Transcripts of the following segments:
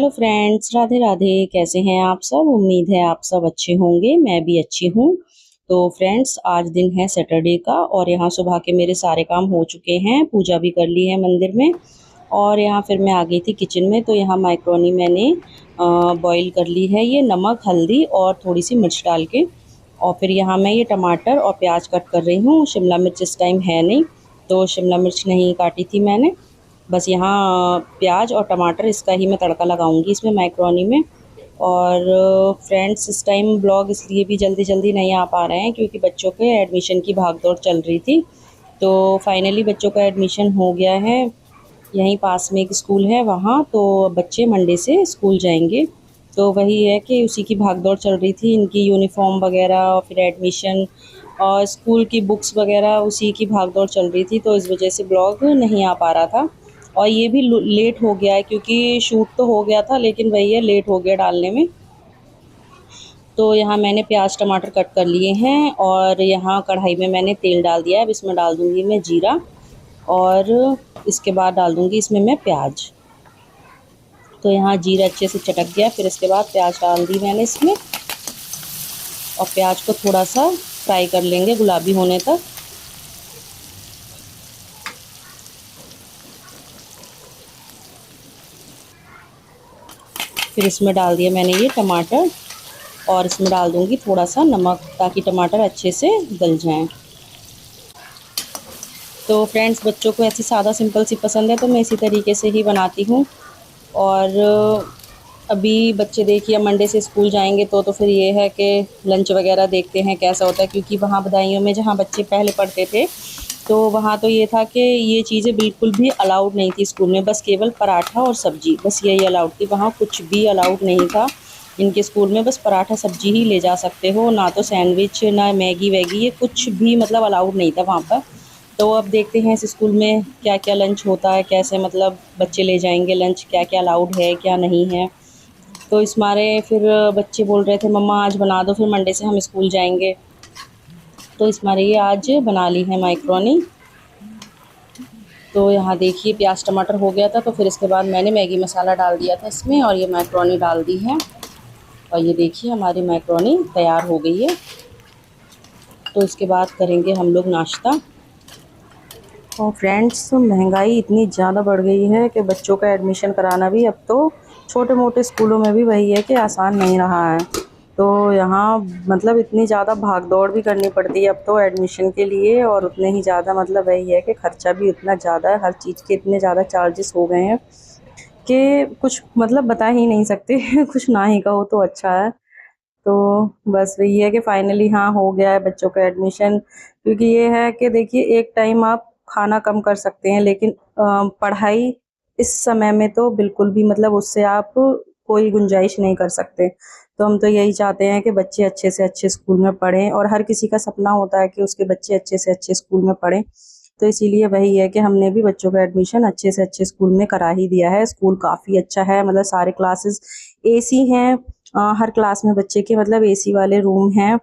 Hello friends, Radhe Radhe. कैसे हैं आप सब? उम्मीद है आप सब अच्छे होंगे। मैं भी अच्छी हूँ। तो फ्रेंड्स, आज दिन है सैटरडे का और यहाँ सुबह के मेरे सारे काम हो चुके हैं। पूजा भी कर ली है मंदिर में और यहाँ फिर मैं आ गई थी किचन में। तो यहाँ माइक्रोनी मैंने बॉईल कर ली है, ये नमक हल्दी और थोड़ी सी मिर्च डाल के। और फिर यहाँ मैं ये टमाटर और प्याज कट कर रही हूँ। शिमला मिर्च इस टाइम है नहीं, तो शिमला मिर्च नहीं काटी थी मैंने। बस यहाँ प्याज और टमाटर, इसका ही मैं तड़का लगाऊंगी इसमें मैक्रोनी में। और फ्रेंड्स, इस टाइम ब्लॉग इसलिए भी जल्दी जल्दी नहीं आ पा रहे हैं क्योंकि बच्चों के एडमिशन की भागदौड़ चल रही थी। तो फाइनली बच्चों का एडमिशन हो गया है। यहीं पास में एक स्कूल है, वहाँ तो बच्चे मंडे से स्कूल जाएंगे। तो वही है कि उसी की भागदौड़ चल रही थी, इनकी यूनिफॉर्म वगैरह और फिर एडमिशन और स्कूल की बुक्स वगैरह, उसी की भागदौड़ चल रही थी। तो इस वजह से ब्लॉग नहीं आ पा रहा था। और ये भी लेट हो गया है क्योंकि शूट तो हो गया था लेकिन वही है, लेट हो गया डालने में। तो यहाँ मैंने प्याज टमाटर कट कर लिए हैं और यहाँ कढ़ाई में मैंने तेल डाल दिया है। अब इसमें डाल दूँगी मैं जीरा और इसके बाद डाल दूँगी इसमें मैं प्याज। तो यहाँ जीरा अच्छे से चटक गया, फिर इसके बाद प्याज डाल दी मैंने इसमें। और प्याज को थोड़ा सा फ्राई कर लेंगे गुलाबी होने तक। फिर इसमें डाल दिया मैंने ये टमाटर और इसमें डाल दूँगी थोड़ा सा नमक ताकि टमाटर अच्छे से गल जाएं। तो फ्रेंड्स, बच्चों को ऐसी सादा सिंपल सी पसंद है तो मैं इसी तरीके से ही बनाती हूँ। और अभी बच्चे देखिए मंडे से स्कूल जाएंगे तो फिर ये है कि लंच वगैरह देखते हैं कैसा होता है, क्योंकि वहाँ बदायूं में जहाँ बच्चे पहले पढ़ते थे तो वहाँ तो ये था कि ये चीज़ें बिल्कुल भी अलाउड नहीं थी स्कूल में। बस केवल पराठा और सब्जी, बस यही अलाउड थी। वहाँ कुछ भी अलाउड नहीं था इनके स्कूल में। बस पराठा सब्जी ही ले जा सकते हो, ना तो सैंडविच ना मैगी वैगी, ये कुछ भी मतलब अलाउड नहीं था वहाँ पर। तो अब देखते हैं इस स्कूल में क्या क्या लंच होता है, कैसे मतलब बच्चे ले जाएंगे लंच, क्या क्या अलाउड है क्या नहीं है। तो इस मारे फिर बच्चे बोल रहे थे मम्मा आज बना दो, फिर मंडे से हम स्कूल जाएंगे। तो इस मारे ये आज बना ली है माइक्रोनी। तो यहाँ देखिए प्याज टमाटर हो गया था, तो फिर इसके बाद मैंने मैगी मसाला डाल दिया था इसमें और ये मैक्रोनी डाल दी है। और ये देखिए हमारी मैक्रोनी तैयार हो गई है। तो इसके बाद करेंगे हम लोग नाश्ता। और फ्रेंड्स, महंगाई इतनी ज़्यादा बढ़ गई है कि बच्चों का एडमिशन कराना भी अब तो छोटे मोटे स्कूलों में भी वही है कि आसान नहीं रहा है। तो यहाँ मतलब इतनी ज़्यादा भाग दौड़ भी करनी पड़ती है अब तो एडमिशन के लिए, और उतने ही ज़्यादा मतलब वही है कि ख़र्चा भी उतना ज़्यादा है। हर चीज़ के इतने ज़्यादा चार्जेस हो गए हैं कि कुछ मतलब बता ही नहीं सकते कुछ ना ही कहो तो अच्छा है। तो बस वही है कि फाइनली हाँ हो गया है बच्चों का एडमिशन। क्योंकि ये है कि देखिए, एक टाइम आप खाना कम कर सकते हैं लेकिन पढ़ाई इस समय में तो बिल्कुल भी मतलब उससे आप कोई गुंजाइश नहीं कर सकते। तो हम तो यही चाहते हैं कि बच्चे अच्छे से अच्छे स्कूल में पढ़ें, और हर किसी का सपना होता है कि उसके बच्चे अच्छे से अच्छे स्कूल में पढ़ें। तो इसीलिए वही है कि हमने भी बच्चों का एडमिशन अच्छे से अच्छे स्कूल में करा ही दिया है। स्कूल काफ़ी अच्छा है, मतलब सारे क्लासेस एसी हैं। हर क्लास में बच्चे के मतलब एसी वाले रूम हैं।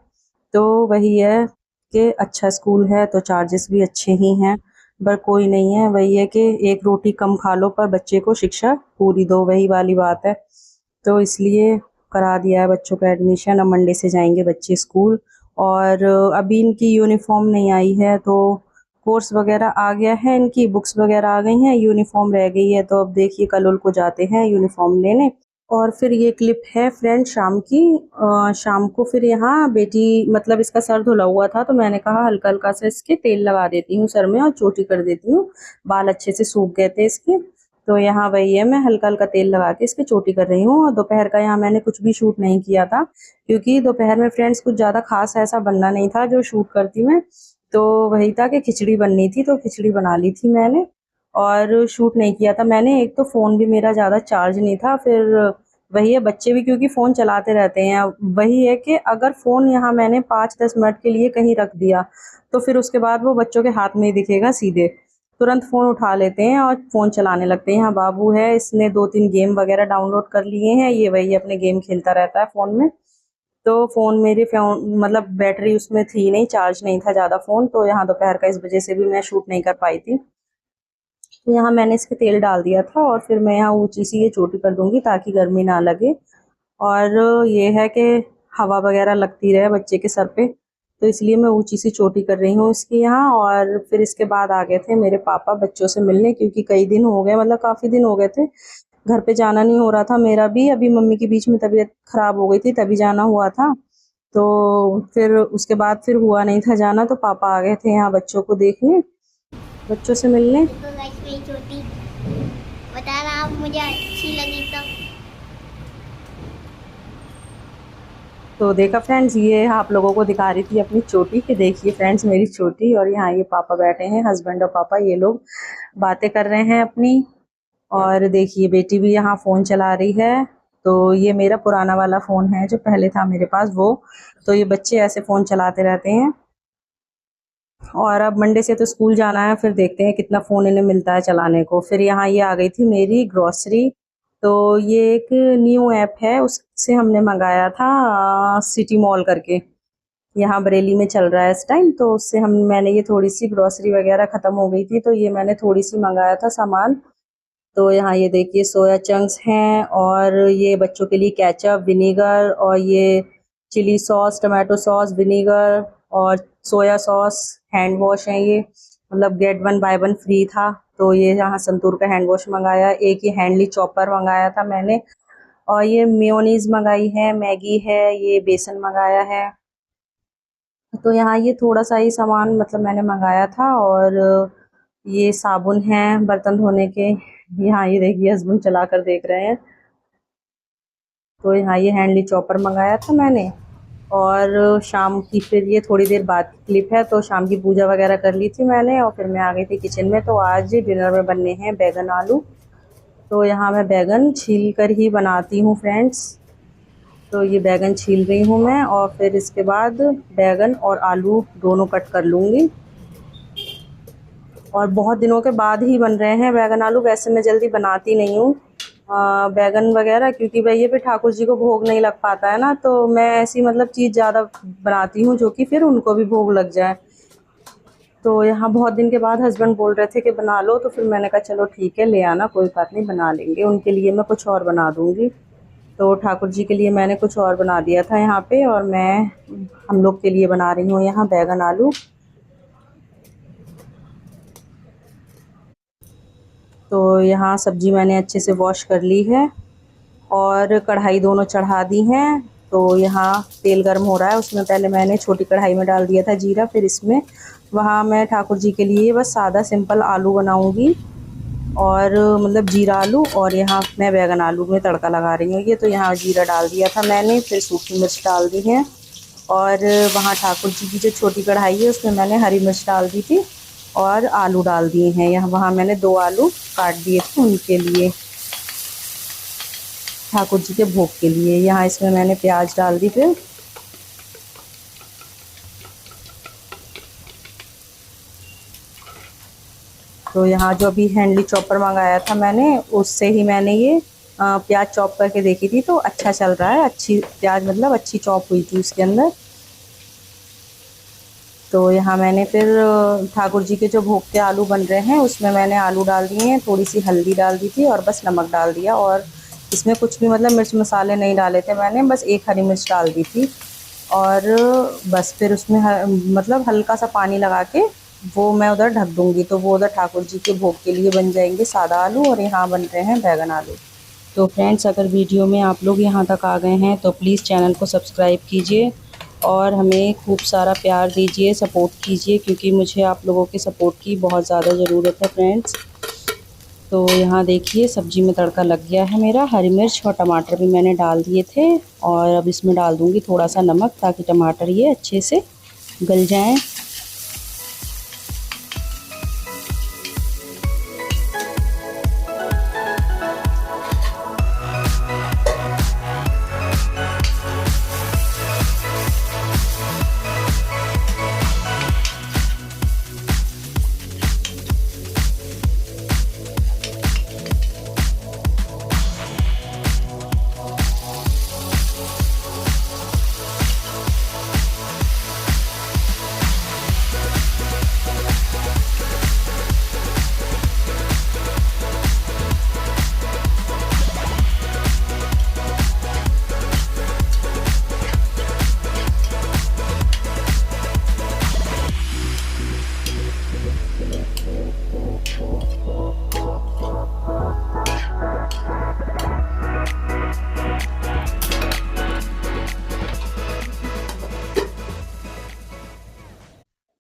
तो वही है कि अच्छा स्कूल है तो चार्जेस भी अच्छे ही हैं। पर कोई नहीं है, वही है कि एक रोटी कम खा लो पर बच्चे को शिक्षा पूरी दो, वही वाली बात है। तो इसलिए करा दिया है बच्चों का एडमिशन। अब मंडे से जाएंगे बच्चे स्कूल। और अभी इनकी यूनिफॉर्म नहीं आई है, तो कोर्स वगैरह आ गया है, इनकी बुक्स वगैरह आ गई हैं, यूनिफॉर्म रह गई है। तो अब देखिए कल उल को जाते हैं यूनिफॉर्म लेने। और फिर ये क्लिप है फ्रेंड शाम की। शाम को फिर यहाँ बेटी मतलब इसका सर धुला हुआ था तो मैंने कहा हल्का हल्का सा इसके तेल लगा देती हूँ सर में और चोटी कर देती हूँ। बाल अच्छे से सूख गए थे इसके। तो यहाँ वही है, मैं हल्का हल्का तेल लगा के इसकी चोटी कर रही हूँ। और दोपहर का यहाँ मैंने कुछ भी शूट नहीं किया था क्योंकि दोपहर में फ्रेंड्स कुछ ज़्यादा खास ऐसा बनना नहीं था जो शूट करती मैं। तो वही था कि खिचड़ी बननी थी तो खिचड़ी बना ली थी मैंने, और शूट नहीं किया था मैंने। एक तो फ़ोन भी मेरा ज़्यादा चार्ज नहीं था, फिर वही है बच्चे भी क्योंकि फ़ोन चलाते रहते हैं। वही है कि अगर फ़ोन यहाँ मैंने 5-10 मिनट के लिए कहीं रख दिया तो फिर उसके बाद वो बच्चों के हाथ में ही दिखेगा सीधे। तुरंत फ़ोन उठा लेते हैं और फ़ोन चलाने लगते हैं। यहाँ बाबू है, इसने 2-3 गेम वगैरह डाउनलोड कर लिए हैं, ये वही अपने गेम खेलता रहता है फ़ोन में। तो फ़ोन मेरे फ़ोन मतलब बैटरी उसमें थी नहीं, चार्ज नहीं था ज़्यादा फ़ोन, तो यहाँ दोपहर का इस वजह से भी मैं शूट नहीं कर पाई थी। तो यहाँ मैंने इसके तेल डाल दिया था और फिर मैं यहाँ ऊंची सी ये चोटी कर दूंगी ताकि गर्मी ना लगे। और ये है कि हवा वगैरह लगती रहे बच्चे के सर पे, तो इसलिए मैं ऊंची सी चोटी कर रही हूँ इसकी यहाँ। और फिर इसके बाद आ गए थे मेरे पापा बच्चों से मिलने, क्योंकि कई दिन हो गए, मतलब काफ़ी दिन हो गए थे, घर पे जाना नहीं हो रहा था मेरा भी। अभी मम्मी की बीच में तबीयत खराब हो गई थी, तभी जाना हुआ था। तो फिर उसके बाद फिर हुआ नहीं था जाना, तो पापा आ गए थे यहाँ बच्चों को देखने, बच्चों से मिलने। देखो गाइस मेरी चोटी, बताना आप मुझे अच्छी लगी तो देखा फ्रेंड्स, ये आप लोगों को दिखा रही थी अपनी चोटी, कि देखिए फ्रेंड्स मेरी चोटी। और यहाँ ये पापा बैठे हैं, हस्बैंड और पापा, ये लोग बातें कर रहे हैं अपनी। और देखिए बेटी भी यहाँ फ़ोन चला रही है। तो ये मेरा पुराना वाला फ़ोन है जो पहले था मेरे पास, वो। तो ये बच्चे ऐसे फ़ोन चलाते रहते हैं। और अब मंडे से तो स्कूल जाना है, फिर देखते हैं कितना फ़ोन इन्हें मिलता है चलाने को। फिर यहाँ ये आ गई थी मेरी ग्रॉसरी। तो ये एक न्यू ऐप है, उससे हमने मंगाया था सिटी मॉल करके, यहाँ बरेली में चल रहा है इस टाइम। तो उससे मैंने ये थोड़ी सी ग्रॉसरी वगैरह ख़त्म हो गई थी, तो ये मैंने थोड़ी सी मंगाया था सामान। तो यहाँ ये देखिए सोया चंक्स हैं, और ये बच्चों के लिए केचप, विनेगर, और ये chilli sauce, tomato sauce, vinegar, और सोया सॉस, हैंड वॉश है ये, मतलब get one buy one free था। तो ये यहाँ संतूर का हैंड वॉश मंगाया, एक ये हैंडली चॉपर मंगाया था मैंने, और ये मेयोनीज मंगाई है, मैगी है, ये बेसन मंगाया है। तो यहाँ ये थोड़ा सा ही सामान मतलब मैंने मंगाया था। और ये साबुन है बर्तन धोने के। यहाँ ये देखिए हस्बैंड चला कर देख रहे हैं। तो यहाँ ये हैंडली चॉपर मंगाया था मैंने। और शाम की फिर ये थोड़ी देर बाद की क्लिप है, तो शाम की पूजा वगैरह कर ली थी मैंने, और फिर मैं आ गई थी किचन में। तो आज डिनर में बनने हैं बैगन आलू। तो यहाँ मैं बैगन छील कर ही बनाती हूँ फ्रेंड्स। तो ये बैगन छील रही हूँ मैं, और फिर इसके बाद बैगन और आलू दोनों कट कर लूँगी। और बहुत दिनों के बाद ही बन रहे हैं बैगन आलू, वैसे मैं जल्दी बनाती नहीं हूँ बैगन वगैरह, क्योंकि भैया पे ठाकुर जी को भोग नहीं लग पाता है ना। तो मैं ऐसी मतलब चीज़ ज़्यादा बनाती हूँ जो कि फिर उनको भी भोग लग जाए। तो यहाँ बहुत दिन के बाद हस्बैंड बोल रहे थे कि बना लो, तो फिर मैंने कहा चलो ठीक है, ले आना, कोई बात नहीं, बना लेंगे। उनके लिए मैं कुछ और बना दूँगी। तो ठाकुर जी के लिए मैंने कुछ और बना दिया था यहाँ पे, और मैं हम लोग के लिए बना रही हूँ यहाँ बैगन आलू। तो यहाँ सब्जी मैंने अच्छे से वॉश कर ली है, और कढ़ाई दोनों चढ़ा दी हैं। तो यहाँ तेल गर्म हो रहा है, उसमें पहले मैंने छोटी कढ़ाई में डाल दिया था जीरा। फिर इसमें वहाँ मैं ठाकुर जी के लिए बस सादा सिंपल आलू बनाऊँगी, और मतलब जीरा आलू, और यहाँ मैं बैगन आलू में तड़का लगा रही हूँ ये। तो यहाँ जीरा डाल दिया था मैंने, फिर सूखी मिर्च डाल दी है। और वहाँ ठाकुर जी की जो छोटी कढ़ाई है उसमें मैंने हरी मिर्च डाल दी थी, और आलू डाल दिए हैं। यहाँ वहाँ मैंने 2 आलू काट दिए थे उनके लिए, ठाकुर जी के भोग के लिए। यहाँ इसमें मैंने प्याज डाल दी फिर। तो यहाँ जो अभी हैंडली चॉपर मंगाया था मैंने, उससे ही मैंने ये प्याज चॉप करके देखी थी, तो अच्छा चल रहा है, अच्छी प्याज मतलब अच्छी चॉप हुई थी उसके अंदर। तो यहाँ मैंने फिर ठाकुर जी के जो भोग के आलू बन रहे हैं उसमें मैंने आलू डाल दिए हैं, थोड़ी सी हल्दी डाल दी थी, और बस नमक डाल दिया। और इसमें कुछ भी मतलब मिर्च मसाले नहीं डाले थे मैंने, बस एक हरी मिर्च डाल दी थी। और बस फिर उसमें मतलब हल्का सा पानी लगा के वो मैं उधर ढक दूँगी। तो वो उधर ठाकुर जी के भोग के लिए बन जाएंगे सादा आलू, और यहाँ बन रहे हैं बैगन आलू। तो फ्रेंड्स, अगर वीडियो में आप लोग यहाँ तक आ गए हैं तो प्लीज़ चैनल को सब्सक्राइब कीजिए, और हमें खूब सारा प्यार दीजिए, सपोर्ट कीजिए, क्योंकि मुझे आप लोगों के सपोर्ट की बहुत ज़्यादा ज़रूरत है फ्रेंड्स। तो यहाँ देखिए सब्जी में तड़का लग गया है मेरा, हरी मिर्च और टमाटर भी मैंने डाल दिए थे। और अब इसमें डाल दूँगी थोड़ा सा नमक, ताकि टमाटर ये अच्छे से गल जाएँ।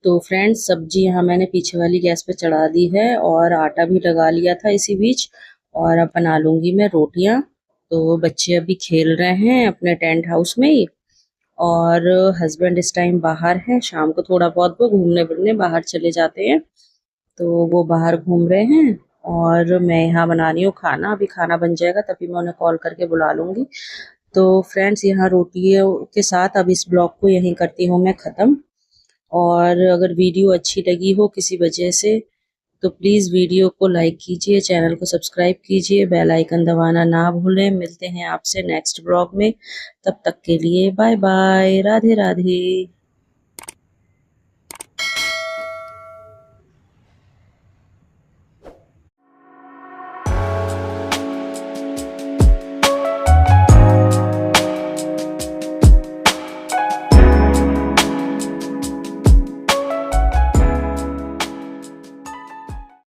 तो फ्रेंड्स सब्जी यहाँ मैंने पीछे वाली गैस पे चढ़ा दी है और आटा भी लगा लिया था इसी बीच। और अब बना लूँगी मैं रोटियाँ। तो बच्चे अभी खेल रहे हैं अपने टेंट हाउस में ही, और हस्बैंड इस टाइम बाहर हैं। शाम को थोड़ा बहुत वो घूमने फिरने बाहर चले जाते हैं, तो वो बाहर घूम रहे हैं। और मैं यहाँ बना रही हूँ खाना। अभी खाना बन जाएगा तभी मैं उन्हें कॉल करके बुला लूँगी। तो फ्रेंड्स यहाँ रोटियों के साथ अब इस ब्लॉग को यहीं करती हूँ मैं ख़त्म। और अगर वीडियो अच्छी लगी हो किसी वजह से तो प्लीज़ वीडियो को लाइक कीजिए, चैनल को सब्सक्राइब कीजिए, बेल आइकन दबाना ना भूलें। मिलते हैं आपसे नेक्स्ट ब्लॉग में, तब तक के लिए बाय बाय, राधे राधे।